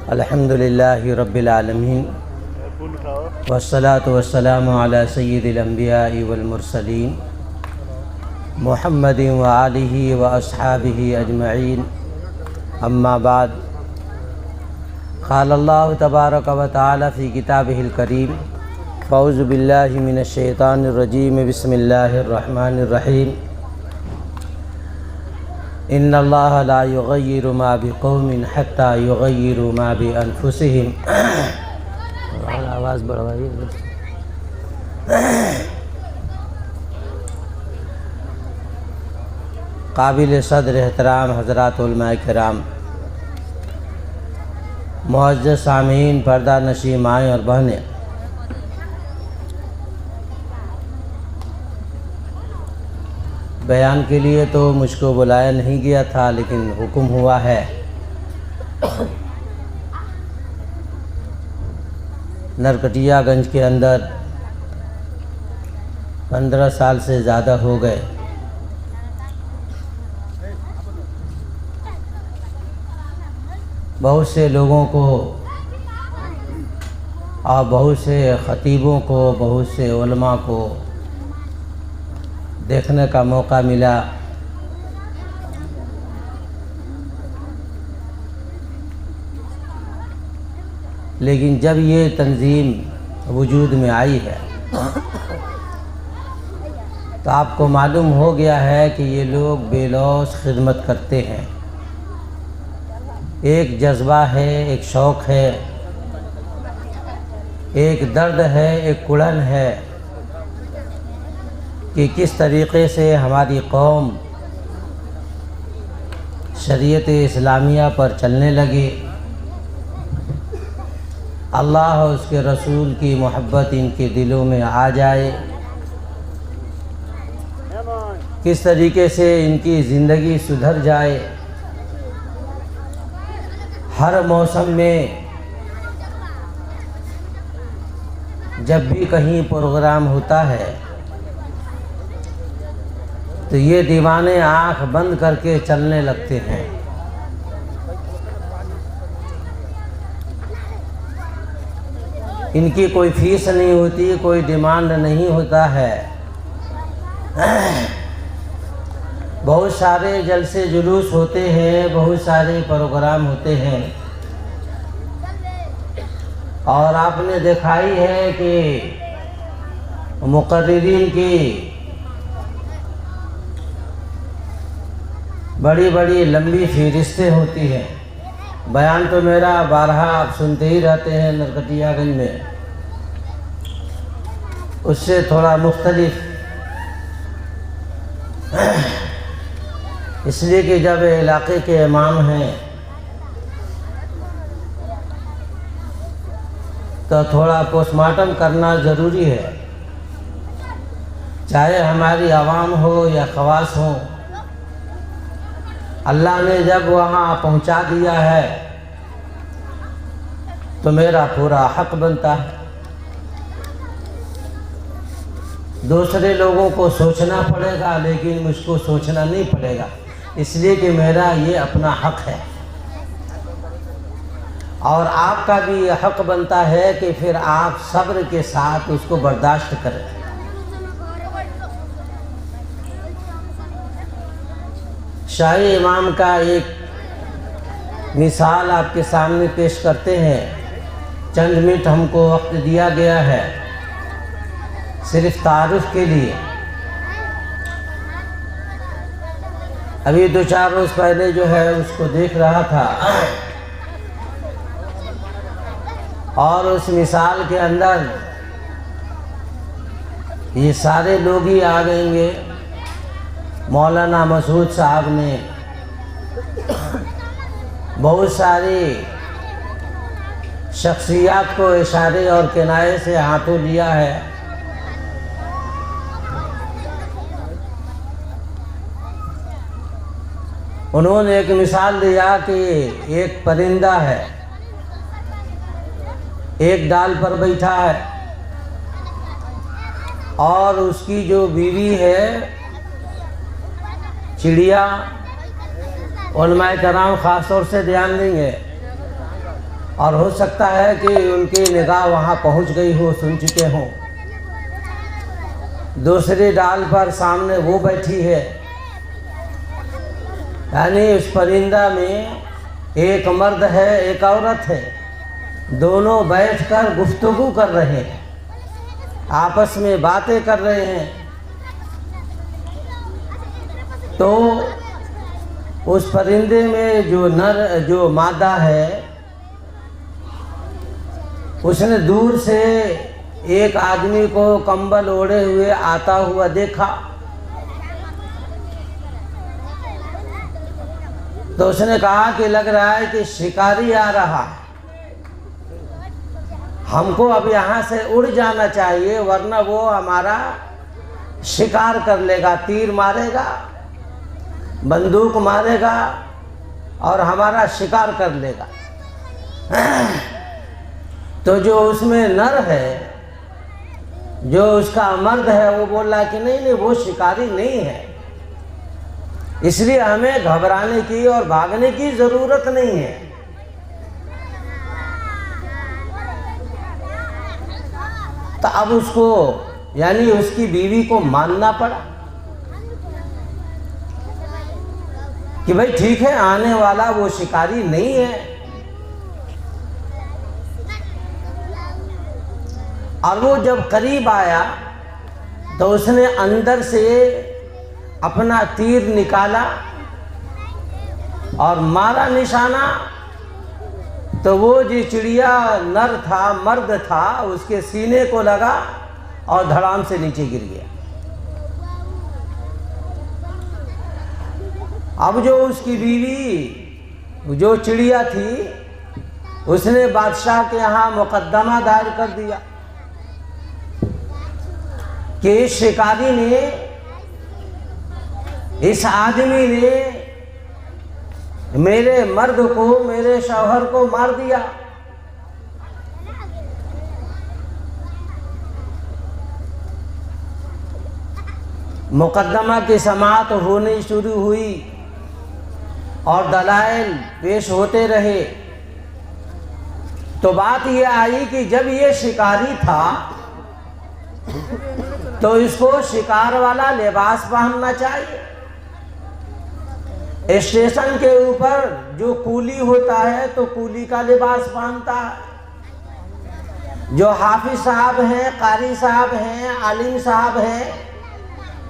अल्हम्दुलिल्लाहि रब्बिल आलमीन वस्सलातु वस्सलामु अला सय्यिदिल अंबिया'i वल मुरसलीन मुहम्मदिन व आलिहि व अस्हाबिहि अजमईन अम्मा बाद। क़ाल अल्लाहु तबारक व तआला फ़ी किताबिहिल करीम फ़ौज़ु बिल्लाहि मिनश शैतानिर रजीम बिस्मिल्लाहिर रहमानिर रहीम। इन्नल्लाह ला युग़य्यिरु मा बिक़ौमिन हत्ता युग़य्यिरु मा बिअन्फुसिहिम। आवाज़ बढ़वाइए। काबिल सदर एहतराम हज़रात उलमाए किराम, मुअज़्ज़ज़ सामीन, पर्दा नशी माएँ और बहनें, बयान के लिए तो मुझको बुलाया नहीं गया था, लेकिन हुक्म हुआ है। नरकटियागंज के अंदर 15 साल से ज़्यादा हो गए। बहुत से लोगों को और बहुत से ख़तीबों को, बहुत से उलमा को देखने का मौका मिला। लेकिन जब ये तंजीम वजूद में आई है तो आपको मालूम हो गया है कि ये लोग बेलौस खिदमत करते हैं। एक जज्बा है, एक शौक़ है, एक दर्द है, एक कुड़न है कि किस तरीक़े से हमारी कौम शरीयत इस्लामिया पर चलने लगे, अल्लाह और उसके रसूल की मोहब्बत इनके दिलों में आ जाए, किस तरीक़े से इनकी ज़िंदगी सुधर जाए। हर मौसम में जब भी कहीं प्रोग्राम होता है तो ये दीवाने आँख बंद करके चलने लगते हैं। इनकी कोई फीस नहीं होती, कोई डिमांड नहीं होता है। बहुत सारे जलसे जुलूस होते हैं, बहुत सारे प्रोग्राम होते हैं, और आपने देखा ही है कि मुक़र्रिरीन की बड़ी बड़ी लंबी फ़हरिस्तें होती हैं। बयान तो मेरा बारहा आप सुनते ही रहते हैं नरकटियागंज में, उससे थोड़ा मुख्तलिफ, इसलिए कि जब इलाके के इमाम हैं तो थोड़ा पोस्टमार्टम करना ज़रूरी है। चाहे हमारी आवाम हो या ख़वास हो, अल्लाह ने जब वहाँ पहुँचा दिया है तो मेरा पूरा हक़ बनता है। दूसरे लोगों को सोचना पड़ेगा, लेकिन मुझको सोचना नहीं पड़ेगा, इसलिए कि मेरा ये अपना हक़ है। और आपका भी ये हक़ बनता है कि फिर आप सब्र के साथ उसको बर्दाश्त करें। शाही इमाम का एक मिसाल आपके सामने पेश करते हैं। चंद मिनट हमको वक्त दिया गया है सिर्फ तारुफ के लिए। अभी 2-4 रोज़ पहले जो है उसको देख रहा था, और उस मिसाल के अंदर ये सारे लोग ही आ गएंगे। मौलाना मसूद साहब ने बहुत सारी शख्सियात को इशारे और किनारे से हाथों लिया है। उन्होंने एक मिसाल दिया कि एक परिंदा है, एक डाल पर बैठा है, और उसकी जो बीवी है चिड़िया, उलमाए कराम ख़ास तौर से ध्यान देंगे, और हो सकता है कि उनकी निगाह वहाँ पहुँच गई हो, सुन चुके हों। दूसरी डाल पर सामने वो बैठी है, यानी उस परिंदा में एक मर्द है, एक औरत है, दोनों बैठकर गुफ्तगू कर रहे हैं, आपस में बातें कर रहे हैं। तो उस परिंदे में जो मादा है, उसने दूर से एक आदमी को कंबल ओढ़े हुए आता हुआ देखा। तो उसने कहा कि लग रहा है कि शिकारी आ रहा है, हमको अब यहाँ से उड़ जाना चाहिए, वरना वो हमारा शिकार कर लेगा, तीर मारेगा, बंदूक मारेगा और हमारा शिकार कर लेगा। तो जो उसमें नर है, जो उसका मर्द है, वो बोला कि नहीं नहीं, वो शिकारी नहीं है, इसलिए हमें घबराने की और भागने की ज़रूरत नहीं है। तो अब उसको, यानी उसकी बीवी को मानना पड़ा कि भाई ठीक है, आने वाला वो शिकारी नहीं है। और वो जब करीब आया तो उसने अंदर से अपना तीर निकाला और मारा निशाना। तो वो जो चिड़िया नर था, मर्द था, उसके सीने को लगा और धड़ाम से नीचे गिर गया। अब जो उसकी बीवी, जो चिड़िया थी, उसने बादशाह के यहाँ मुकदमा दायर कर दिया कि इस शिकारी ने, इस आदमी ने मेरे मर्द को, मेरे शौहर को मार दिया। मुकदमा की समाअत होनी शुरू हुई और दलाइल पेश होते रहे। तो बात यह आई कि जब ये शिकारी था तो इसको शिकार वाला लिबास पहनना चाहिए। स्टेशन के ऊपर जो कूली होता है तो कूली का लिबास पहनता है। जो हाफिज साहब हैं, कारी साहब हैं, आलिम साहब हैं,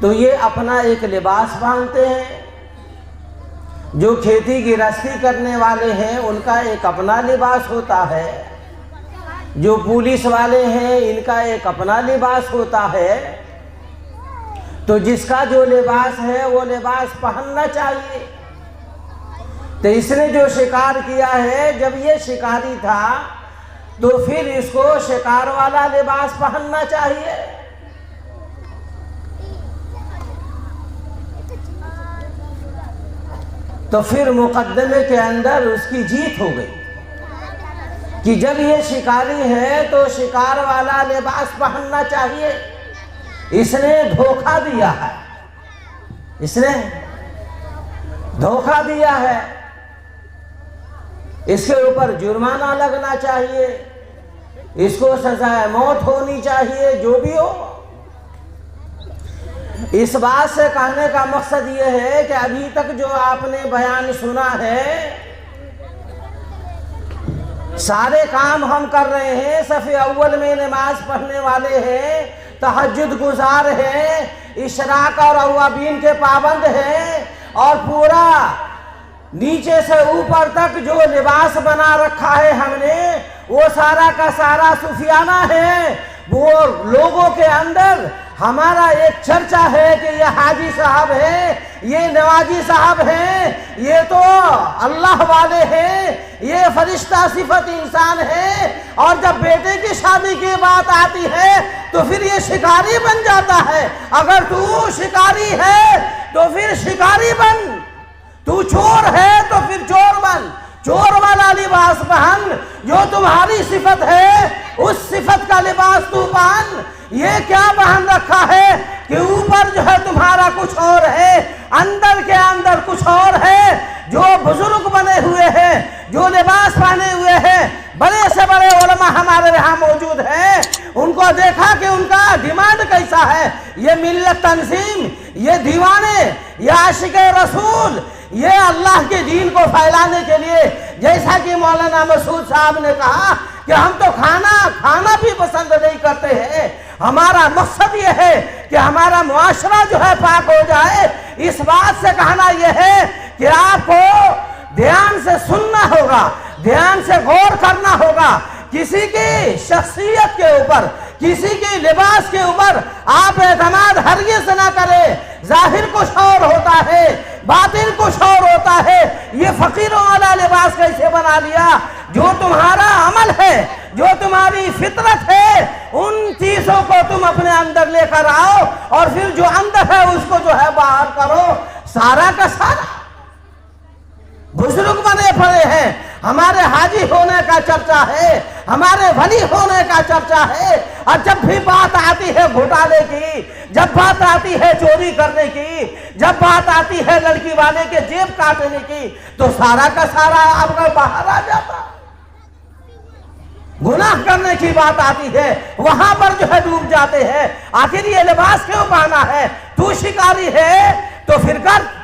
तो ये अपना एक लिबास पहनते हैं। जो खेती गृहस्थी करने वाले हैं, उनका एक अपना लिबास होता है। जो पुलिस वाले हैं, इनका एक अपना लिबास होता है। तो जिसका जो लिबास है वो लिबास पहनना चाहिए। तो इसने जो शिकार किया है, जब ये शिकारी था तो फिर इसको शिकार वाला लिबास पहनना चाहिए। तो फिर मुकदमे के अंदर उसकी जीत हो गई कि जब ये शिकारी है तो शिकार वाला लिबास पहनना चाहिए। इसने धोखा दिया है, इसने धोखा दिया है, इसके ऊपर जुर्माना लगना चाहिए, इसको सजाए मौत होनी चाहिए, जो भी हो। इस बात से कहने का मकसद ये है कि अभी तक जो आपने बयान सुना है, सारे काम हम कर रहे हैं। सफ़े अव्वल में नमाज पढ़ने वाले हैं, तहज्जुद गुजार हैं, इशराक और अवाबीन के पाबंद हैं, और पूरा नीचे से ऊपर तक जो लिबास बना रखा है हमने, वो सारा का सारा सूफियाना है। वो लोगों के अंदर हमारा एक चर्चा है कि ये हाजी साहब है, ये नवाजी साहब हैं, ये तो अल्लाह वाले हैं, ये फरिश्ता सिफत इंसान है। और जब बेटे की शादी की बात आती है तो फिर ये शिकारी बन जाता है। अगर तू शिकारी है तो फिर शिकारी बन, तू चोर है तो फिर चोर बन, चोर वाला लिबास पहन। जो तुम्हारी सिफत है उस सिफत का लिबास तू पहन। ये क्या पहन रखा है कि ऊपर जो है तुम्हारा कुछ और है, अंदर के अंदर कुछ और है। जो बुजुर्ग बने हुए हैं, जो लिबास पहने हुए हैं, हमारे यहाँ मौजूद हैं, उनको देखा कि उनका डिमांड कैसा है। ये मिल्लत तंजीम, ये दीवाने, ये आशिक रसूल, ये अल्लाह के दीन को फैलाने के लिए, जैसा कि मौलाना मसूद साहब ने कहा कि हम तो खाना भी पसंद नहीं करते हैं, हमारा मकसद ये है कि हमारा मुआशरा जो है पाक हो जाए। इस बात से कहना यह है कि आपको ध्यान से सुनना होगा, ध्यान से गौर करना होगा। किसी की शख्सियत के ऊपर, किसी के लिबास के ऊपर आप एतमाद हरगिज़ ना करें। जाहिर कुछ और होता है, बातिन कुछ और होता है। ये फकीरों वाला लिबास कैसे बना लिया? जो तुम्हारा अमल है, जो तुम्हारी फितरत है, उन चीजों को तुम अपने अंदर लेकर आओ और फिर जो अंदर है उसको जो है बाहर करो। सारा का सारा बुजुर्ग बने पड़े हैं, हमारे हाजी होने का चर्चा है, हमारे वली होने का चर्चा है। और जब भी बात आती है घोटाले की, जब बात आती है चोरी करने की, जब बात आती है लड़की वाले के जेब काटने की, तो सारा का सारा आपका बाहर आ जाता। गुनाह करने की बात आती है, वहां पर जो है डूब जाते हैं। आखिर ये लिबास क्यों पहना है? तू शिकारी है तो फिर कर।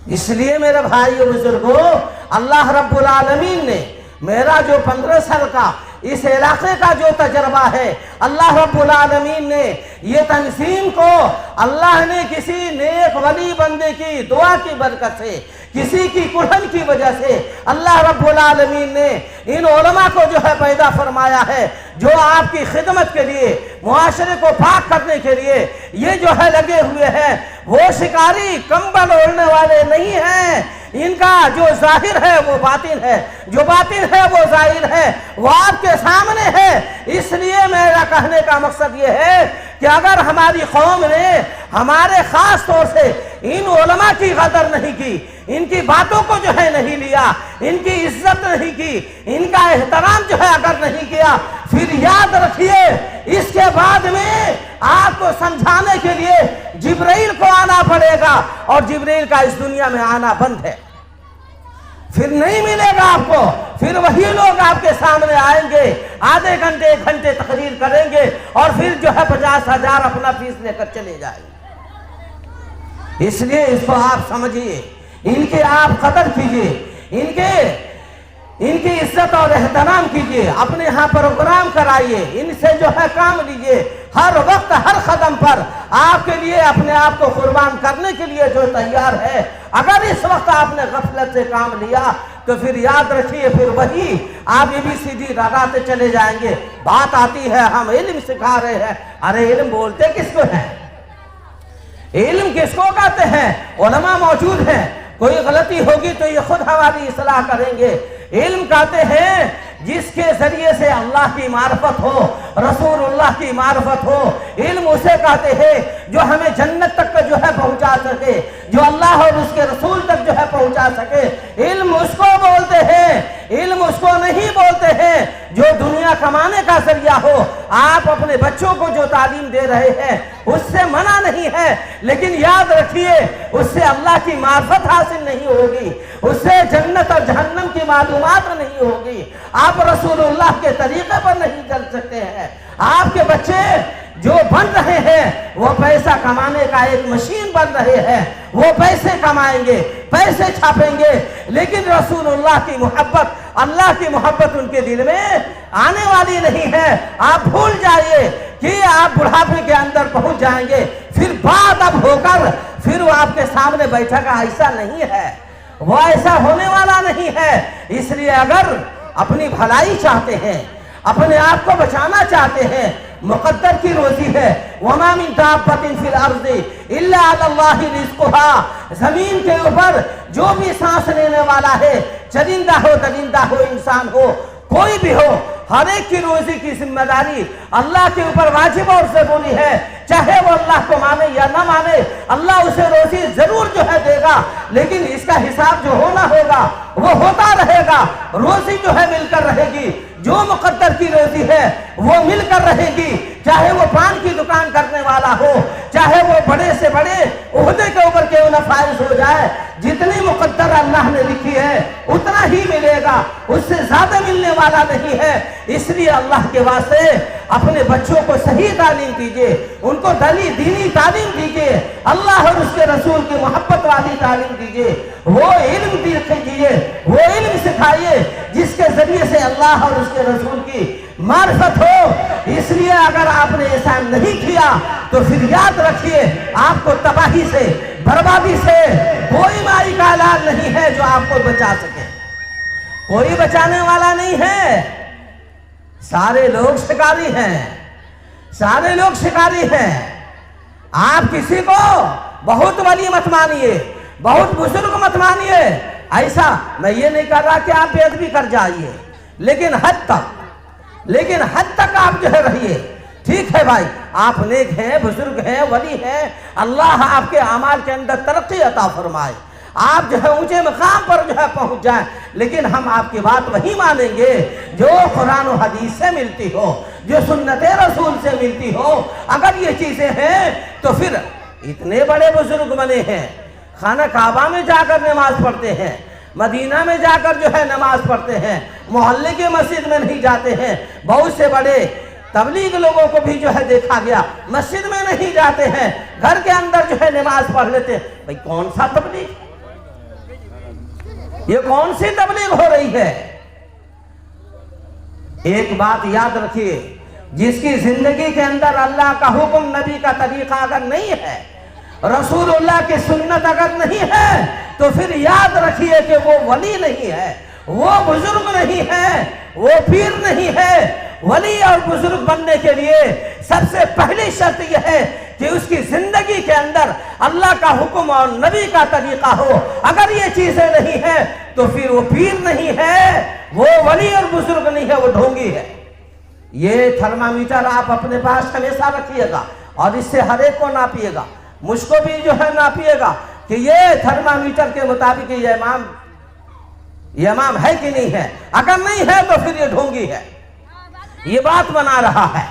इसलिए मेरे भाई और बुजुर्गों, अल्लाह रब्बुल आलमीन ने मेरा जो 15 साल का इस इलाके का जो तजर्बा है, अल्लाह रब्बुल आलमीन ने ये तंजीम को अल्लाह ने किसी नेक वली बंदे की दुआ की बरकत से, किसी की कुल्हन की वजह से अल्लाह रब्बुल आलमीन ने इन उलमा को जो है पैदा फरमाया है, जो आपकी खिदमत के लिए, मुआशरे को पाक करने के लिए ये जो है लगे हुए हैं। वो शिकारी कंबल ओढ़ने वाले नहीं हैं। इनका जो जाहिर है वो बातिन है, जो बातिन है वो जाहिर है, वो आपके सामने है। इसलिए मेरा कहने का मकसद ये है कि अगर हमारी कौम ने हमारे खास तौर से इन उलमा की कदर नहीं की, इनकी बातों को जो है नहीं लिया, इनकी इज्जत नहीं की, इनका एहतराम जो है अगर नहीं किया, फिर याद रखिए इसके बाद में आपको समझाने के लिए जिब्राइल को आना पड़ेगा, और जिब्राइल का इस दुनिया में आना बंद है। फिर नहीं मिलेगा आपको। फिर वही लोग आपके सामने आएंगे, आधे घंटे 1 घंटे तकरीर करेंगे और फिर जो है 50,000 अपना फीस लेकर चले जाएंगे। इसलिए इसको आप समझिए, इनके आप कदर कीजिए, इनकी इज्जत और एहतराम कीजिए, अपने यहाँ प्रोग्राम कराइए, इनसे जो है काम लीजिए। हर वक्त हर कदम पर आपके लिए अपने आप को कुर्बान करने के लिए जो तैयार है। अगर इस वक्त आपने गफलत से काम लिया तो फिर याद रखिए, फिर वही आप ABCD लगाते चले जाएंगे। बात आती है हम इल्म सिखा रहे हैं, अरे इल्म बोलते किसको है? इल्म किसको कहते हैं? उलमा मौजूद हैं, कोई गलती होगी तो ये खुद हमारी इस्लाह करेंगे। इल्म कहते हैं जिसके जरिए से अल्लाह की मार्फत हो, रसूलुल्लाह की मार्फत हो। इल्म उसे कहते हैं जो हमें जन्नत तक जो है पहुंचा सके, जो अल्लाह और उसके रसूल तक जो है पहुंचा सके। इल्म उसको बोलते हैं, इल्म उसको नहीं बोलते हैं जो दुनिया कमाने का जरिया हो। आप अपने बच्चों को जो तालीम दे रहे हैं उससे मना नहीं है, लेकिन याद रखिए उससे अल्लाह की मार्फत हासिल नहीं होगी, उससे जन्नत और जहन्नम की मालूमात नहीं होगी। आप रसूलुल्लाह के तरीके पर नहीं चल सकते हैं। आपके बच्चे जो बन रहे हैं वो पैसा कमाने का एक मशीन बन रहे हैं, वो पैसे कमाएंगे, पैसे छापेंगे, लेकिन रसूलुल्लाह की मोहब्बत, अल्लाह की मोहब्बत उनके दिल में आने वाली नहीं है। आप भूल जाइए कि आप बुढ़ापे के अंदर पहुंच जाएंगे, फिर बात अब होकर फिर वो आपके सामने बैठेगा, ऐसा नहीं है, वो ऐसा होने वाला नहीं है। इसलिए अगर अपनी भलाई चाहते हैं, अपने आप को बचाना चाहते हैं, मुक़द्दर की रोजी है। वमा मिन दाब्बतिन फिल अर्ज़ि इल्ला अल्लाहि रिज़्क़ुहा, जमीन के ऊपर जो भी सांस लेने वाला है, चरिंदा हो, दरिंदा हो, इंसान हो, कोई भी हो, हर एक की रोजी की जिम्मेदारी अल्लाह के ऊपर वाजिब और ज़रूरी है। चाहे वो अल्लाह को माने या ना माने, अल्लाह उसे रोजी जरूर जो है देगा, लेकिन इसका हिसाब जो होना होगा वो होता रहेगा। रोजी जो है मिलकर रहेगी। जो मुकद्दर की रोजी है वो मिलकर रहेगी, चाहे वो पान की दुकान करने वाला हो, चाहे वो बड़े से बड़े ओहदे के ऊपर क्यों न फाइज हो जाए, जितनी मुकद्दर अल्लाह ने लिखी है उतना ही मिलेगा, उससे ज्यादा मिलने वाला नहीं है। इसलिए अल्लाह के वास्ते अपने बच्चों को सही तालीम दीजिए, उनको दीनी तालीम दीजिए, अल्लाह और उसके रसूल की मोहब्बत वाली तालीम दीजिए, वो इल्म दीजिए, वो इल्म सिखाइए जिसके जरिए से अल्लाह और उसके रसूल की मार्फत हो। इसलिए अगर आपने ऐसा नहीं किया तो फिर याद रखिए आपको तबाही से, बर्बादी से कोई माई का इलाज नहीं है जो आपको बचा सके, कोई बचाने वाला नहीं है। सारे लोग शिकारी हैं, सारे लोग शिकारी हैं। आप किसी को बहुत वली मत मानिए, बहुत बुजुर्ग मत मानिए। ऐसा मैं ये नहीं कर रहा कि आप बेअदबी कर जाइए, लेकिन हद तक आप जो है रहिए। ठीक है भाई, आप नेक हैं, बुजुर्ग हैं, वली हैं, अल्लाह आपके अमाल के अंदर तरक्की अता फरमाए, आप जो है ऊंचे मकाम पर जो है पहुंच जाए। लेकिन हम आपकी बात वही मानेंगे जो कुरान और हदीस से मिलती हो, जो सुन्नत रसूल से मिलती हो। अगर ये चीजें हैं तो फिर इतने बड़े बुजुर्ग बने हैं, खाना काबा में जाकर नमाज पढ़ते हैं, मदीना में जाकर जो है नमाज पढ़ते हैं, मोहल्ले के मस्जिद में नहीं जाते हैं। बहुत से बड़े तबलीग लोगों को भी जो है देखा गया मस्जिद में नहीं जाते हैं, घर के अंदर जो है नमाज पढ़ लेते हैं। भाई कौन सा तबलीग, ये कौन सी तबलीग हो रही है? एक बात याद रखिए, जिसकी जिंदगी के अंदर अल्लाह का हुक्म, नबी का तरीका अगर नहीं है, रसूलुल्लाह की सुन्नत अगर नहीं है, तो फिर याद रखिए कि वो वली नहीं है, वो बुजुर्ग नहीं है, वो पीर नहीं है। वली और बुजुर्ग बनने के लिए सबसे पहली शर्त यह है कि उसकी जिंदगी के अंदर अल्लाह का हुक्म और नबी का तरीका हो। अगर ये चीजें नहीं है तो फिर वो पीर नहीं है, वो वली और बुजुर्ग नहीं है, वो ढोंगी है। ये थर्मामीटर आप अपने पास हमेशा रखिएगा और इससे हर एक को नापिएगा, मुझको भी जो है नापिएगा कि ये थर्मामीटर के मुताबिक ये इमाम है कि नहीं है। अगर नहीं है तो फिर ये ढोंगी है, ये बात बना रहा है।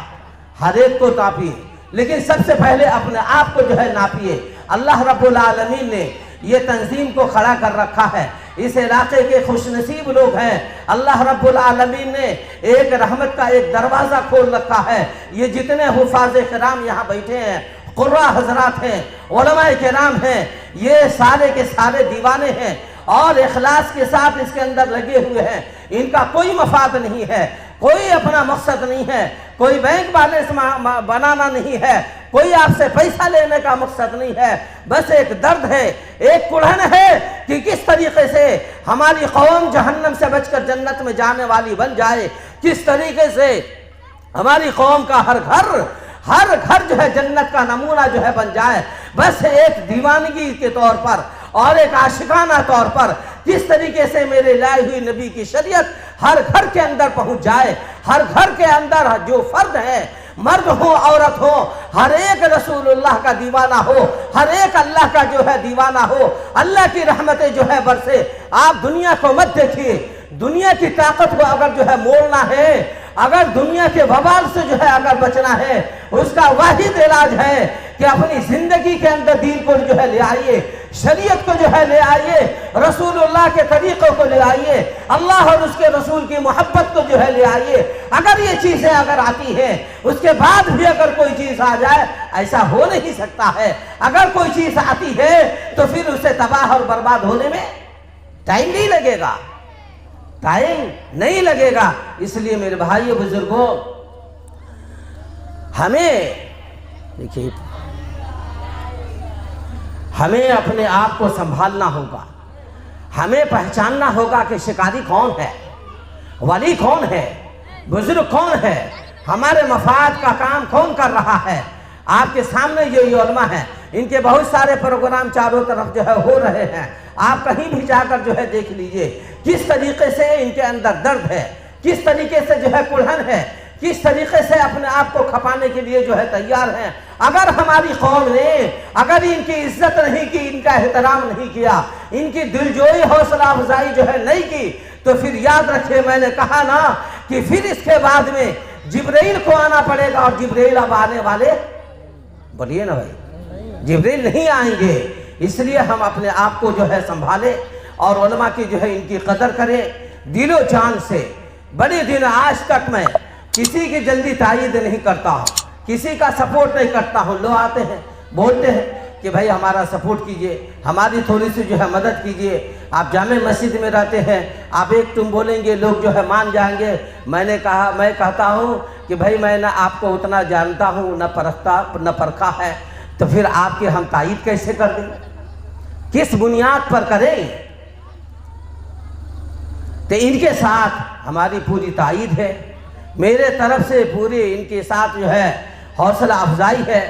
हर एक को नापिए, लेकिन सबसे पहले अपने आप को जो है नापिए। अल्लाह रब्बुल आलमीन ने ये तंजीम को खड़ा कर रखा है, इस इलाके के खुशनसीब लोग हैं। अल्लाह रब्बुल आलमीन ने एक रहमत का एक दरवाज़ा खोल रखा है। ये जितने हुफाज़ किराम यहाँ बैठे हैं, कुर्रा हजरात हैं, उलमाए किराम हैं, ये सारे के सारे दीवाने हैं और इखलास के साथ इसके अंदर लगे हुए हैं। इनका कोई मफाद नहीं है, कोई अपना मकसद नहीं है, कोई बैंक बैलेंस बनाना नहीं है, कोई आपसे पैसा लेने का मकसद नहीं है। बस एक दर्द है, एक कुढ़न है कि किस तरीके से हमारी कौम जहन्नम से बचकर जन्नत में जाने वाली बन जाए, किस तरीके से हमारी कौम का हर घर जो है जन्नत का नमूना जो है बन जाए। बस एक दीवानगी के तौर पर और एक आशिकाना तौर पर किस तरीके से मेरे लाई हुई नबी की शरीयत हर घर के अंदर पहुंच जाए। हर घर के अंदर जो फर्द है, मर्द हो औरत हो, हर एक रसूलुल्लाह का दीवाना हो, हर एक अल्लाह का जो है दीवाना हो, अल्लाह की रहमतें जो है बरसे। आप दुनिया को मत देखिए, दुनिया की ताकत को अगर जो है मोड़ना है, अगर दुनिया के वबाल से जो है अगर बचना है, उसका वाहिद इलाज है कि अपनी जिंदगी के अंदर दीन को जो है ले आइए, शरीयत को जो है ले आइए, रसूलुल्लाह के तरीक़ों को ले आइए, अल्लाह और उसके रसूल की मोहब्बत को जो है ले आइए। अगर ये चीज़ें अगर आती हैं, उसके बाद भी अगर कोई चीज़ आ जाए, ऐसा हो नहीं सकता है। अगर कोई चीज़ आती है तो फिर उसे तबाह और बर्बाद होने में टाइम नहीं लगेगा, टाइम नहीं लगेगा। इसलिए मेरे भाइयों बुजुर्गों, हमें देखिए, हमें अपने आप को संभालना होगा, हमें पहचानना होगा कि शिकारी कौन है, वली कौन है, बुजुर्ग कौन है, हमारे मफाद का काम कौन कर रहा है। आपके सामने ये उलमा है, इनके बहुत सारे प्रोग्राम चारों तरफ जो है हो रहे हैं। आप कहीं भी जाकर जो है देख लीजिए किस तरीके से इनके अंदर दर्द है, किस तरीके से जो है कुल्हन है, किस तरीके से अपने आप को खपाने के लिए जो है तैयार हैं। अगर हमारी कौम ने अगर इनकी इज्जत नहीं की, इनका एहतराम नहीं किया, इनकी दिलजोई हौसला अफजाई जो है नहीं की, तो फिर याद रखिए, मैंने कहा ना कि फिर इसके बाद में जिब्रील को आना पड़ेगा, और जिब्रील अब आने वाले, बोलिए ना भाई, जिब्रील नहीं आएंगे। इसलिए हम अपने आप को जो है संभाले और उलमा की जो है इनकी कदर करें दिलो जान से। बड़े दिन आज तक मैं किसी की जल्दी तायीद नहीं करता हूँ, किसी का सपोर्ट नहीं करता हूँ। लोग आते हैं बोलते हैं कि भाई हमारा सपोर्ट कीजिए, हमारी थोड़ी सी जो है मदद कीजिए। आप जामे मस्जिद में रहते हैं, आप एक तुम बोलेंगे लोग जो है मान जाएंगे। मैं कहता हूँ कि भाई मैं ना आपको उतना जानता हूँ, न परखा है, तो फिर आपके हम तायीद कैसे कर दें, किस बुनियाद पर करें? तो इनके साथ हमारी पूरी तायीद है, मेरे तरफ से पूरी इनके साथ जो है हौसला अफजाई है।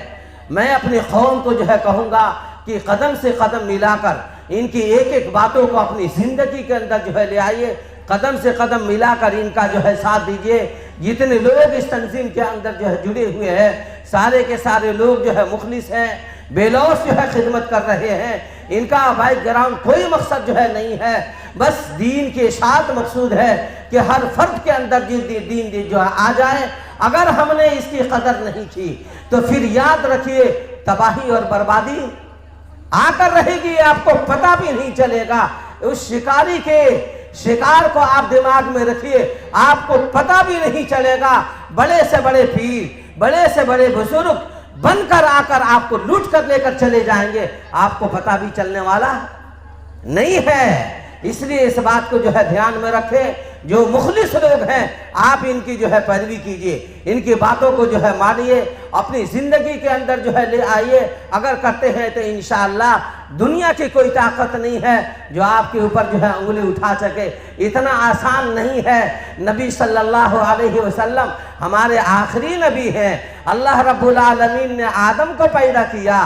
मैं अपनी कौम को जो है कहूँगा कि कदम से कदम मिलाकर इनकी एक एक बातों को अपनी ज़िंदगी के अंदर जो है ले आइए, कदम से कदम मिलाकर इनका जो है साथ दीजिए। जितने लोग इस तंजीम के अंदर जो है जुड़े हुए हैं, सारे के सारे लोग जो है मुखलिस हैं, बेलौस जो है खिदमत कर रहे हैं। इनका बैकग्राउंड कोई मकसद जो है नहीं है, बस दीन के साथ मकसूद है कि हर फर्द के अंदर दीन जो है आ जाए। अगर हमने इसकी कदर नहीं की तो फिर याद रखिए तबाही और बर्बादी आकर रहेगी, आपको पता भी नहीं चलेगा। उस शिकारी के शिकार को आप दिमाग में रखिए, आपको पता भी नहीं चलेगा। बड़े से बड़े पीर, बड़े से बड़े बुजुर्ग बनकर आकर आपको लूट कर लेकर चले जाएंगे, आपको पता भी चलने वाला नहीं है। इसलिए इस बात को जो है ध्यान में रखें। जो मुखलिस लोग हैं आप इनकी जो है पैरवी कीजिए, इनकी बातों को जो है मानिए, अपनी ज़िंदगी के अंदर जो है ले आइए। अगर करते हैं तो इंशाअल्लाह दुनिया की कोई ताकत नहीं है जो आपके ऊपर जो है उंगली उठा सके। इतना आसान नहीं है। नबी सल्लल्लाहु अलैहि वसल्लम हमारे आखिरी नबी हैं। अल्लाह रब्बुल आलमीन ने आदम को पैदा किया,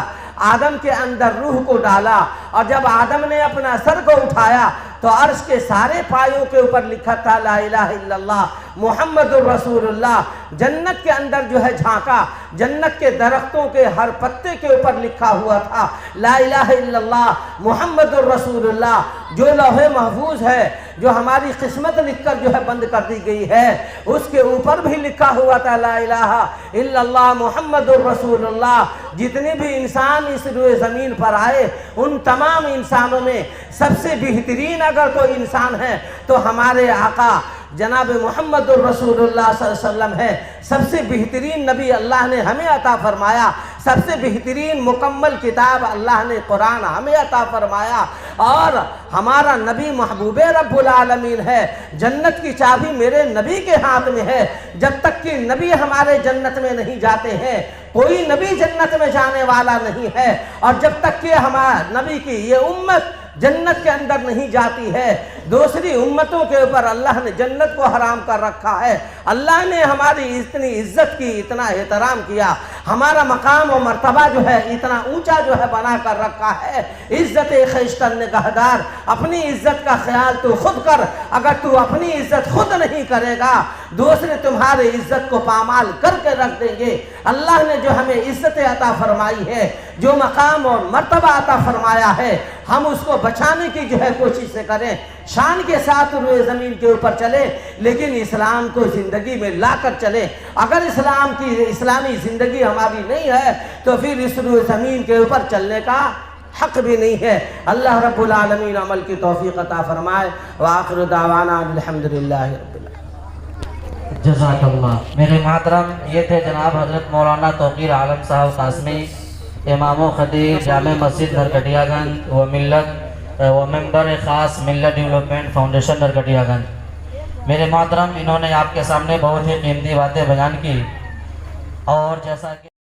आदम के अंदर रूह को डाला, और जब आदम ने अपना सर को उठाया तो अर्श के सारे पायों के ऊपर लिखा था ला इलाहा इल्लल्लाह मुहम्मदुर रसूलुल्लाह। जन्नत के अंदर जो है झांका, जन्नत के दरख्तों के हर पत्ते के ऊपर लिखा हुआ था ला इलाहा इल्लल्लाह मुहम्मदुर रसूलुल्लाह। जो लौहे महफूज है, जो हमारी किस्मत लिखकर जो है बंद कर दी गई है, उसके ऊपर भी लिखा हुआ था ला इलाहा इल्लल्लाह मुहम्मदुर रसूलुल्लाह। जितने भी इंसान इस रुए ज़मीन पर आए, उन तमाम इंसानों में सबसे बेहतरीन अगर कोई इंसान है तो हमारे आका जनाब मुहम्मदुर रसूलुल्लाह सल्लल्लाहु अलैहि वसल्लम है। सबसे बेहतरीन नबी अल्लाह ने हमें अता फरमाया, सबसे बेहतरीन मुकम्मल किताब अल्लाह ने कुरान हमें अता फरमाया, और हमारा नबी महबूब रब्बुल आलमीन है। जन्नत की चाबी मेरे नबी के हाथ में है। जब तक कि नबी हमारे जन्नत में नहीं जाते हैं, कोई नबी जन्नत में जाने वाला नहीं है। और जब तक कि हमारे नबी की ये उम्मत जन्नत के अंदर नहीं जाती है, दूसरी उम्मतों के ऊपर अल्लाह ने जन्नत को हराम कर रखा है। अल्लाह ने हमारी इतनी इज्जत की, इतना एहतराम किया, हमारा मकाम और मर्तबा जो है इतना ऊंचा जो है बना कर रखा है। इज्जत ख़िश्तन निगहदार, अपनी इज्जत का ख्याल तू खुद कर। अगर तू अपनी इज्जत खुद नहीं करेगा, दूसरे तुम्हारे इज्जत को पामाल करके रख देंगे। अल्लाह ने जो हमें इज्जत अता फरमाई है, जो मकाम और मर्तबा अता फरमाया है, हम उसको बचाने की जो है कोशिश से करें, शान के साथ रुए ज़मीन के ऊपर चले, लेकिन इस्लाम को ज़िंदगी में ला कर चले। अगर इस्लामी ज़िंदगी हमारी नहीं है तो फिर इस रुए ज़मीन के ऊपर चलने का हक़ भी नहीं है। अल्लाह रब्बुल आलमीन अमल की तौफ़ीक़ अता फरमाए। व आखिरु दावाना अल्हम्दुलिल्लाहि रब्बिल आलमीन। जज़ाकल्लाह। मेरे मोहतरम ये थे जनाब हज़रत मौलाना तौक़ीर आलम साहब कासमी, इमाम खतीब जामे मस्जिद नरकटियागंज व मेंबर ख़ास मिल्लत डेवलपमेंट फाउंडेशन नरकटियागंज। मेरे मोहतरम, इन्होंने आपके सामने बहुत ही कीमती बातें बयान की, और जैसा कि